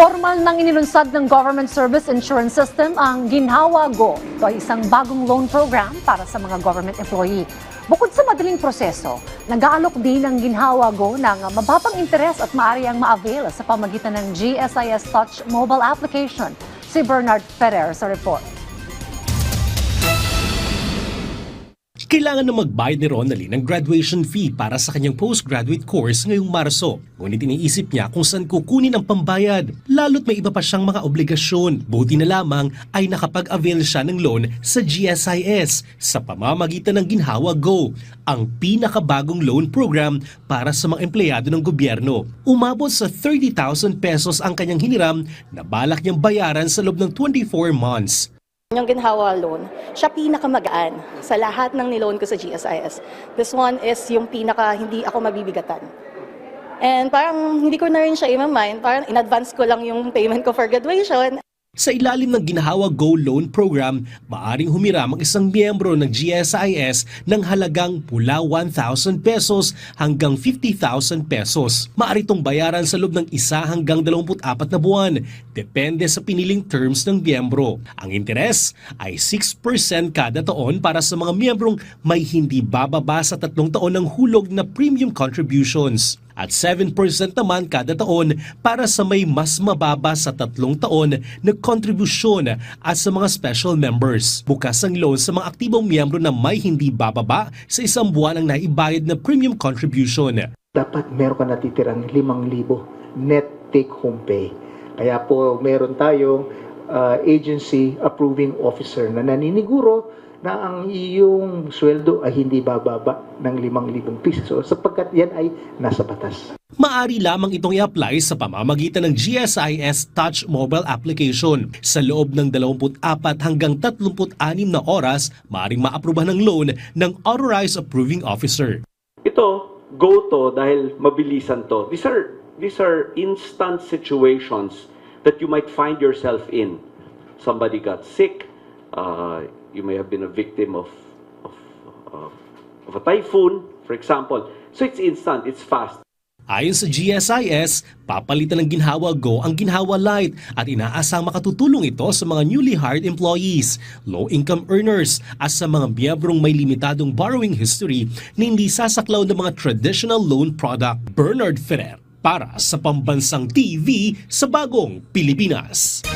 Formal nang inilunsad ng Government Service Insurance System ang Ginhawa Go. Ito ay isang bagong loan program para sa mga government employee. Bukod sa madaling proseso, nag-aalok din ang Ginhawa Go ng mababang interes at maaari ang ma-avail sa pamagitan ng GSIS Touch mobile application. Si Bernard Ferrer sa report. Kailangan na magbayad ni Ronaldie ng graduation fee para sa kanyang postgraduate course ngayong Marso. Ngunit iniisip niya kung saan kukunin ang pambayad, lalo't may iba pa siyang mga obligasyon. Buti na lamang ay nakapag-avail siya ng loan sa GSIS sa pamamagitan ng Ginhawa Go, ang pinakabagong loan program para sa mga empleyado ng gobyerno. Umabot sa 30,000 pesos ang kanyang hiniram na balak niyang bayaran sa loob ng 24 months. Yung Ginhawa loan, siya pinakamagaan sa lahat ng niloan ko sa GSIS. This one is yung pinaka hindi ako mabibigatan. And parang hindi ko na rin siya i-mind, parang in-advance ko lang yung payment ko for graduation. Sa ilalim ng Ginhawa Go Loan Program, maaring humiram ang isang miyembro ng GSIS ng halagang mula 1,000 pesos hanggang 50,000 pesos. Maaari itong bayaran sa loob ng 1 hanggang 24 na buwan, depende sa piniling terms ng miyembro. Ang interes ay 6% kada taon para sa mga miyembrong may hindi bababa sa 3 taon ng hulog na premium contributions. At 7% naman kada taon para sa may mas mababa sa 3 taon na kontribusyon at sa mga special members. Bukas ang loan sa mga aktibong miyembro na may hindi bababa sa 1 buwan ang naibayad na premium contribution. Dapat meron ka natitirang 5,000 net take-home pay. Kaya po meron tayong agency approving officer na naniniguro na ang iyong sweldo ay hindi bababa ng 5,000 piso sapagkat yan ay nasa batas. Maaari lamang itong i-apply sa pamamagitan ng GSIS Touch mobile application. Sa loob ng 24 hanggang 36 na oras, maaaring maaprubahan ng loan ng Authorized Approving Officer. Ito, go to dahil mabilisan to. These are instant situations that you might find yourself in. Somebody got sick, you may have been a victim of a typhoon, for example. So it's instant, it's fast. Ayon sa GSIS, papalitan ng Ginhawa Go ang Ginhawa Lite at inaasang makatutulong ito sa mga newly hired employees, low-income earners at sa mga miyembrong may limitadong borrowing history na hindi sasaklaw ng mga traditional loan product. Bernard Ferrer para sa Pambansang TV sa Bagong Pilipinas.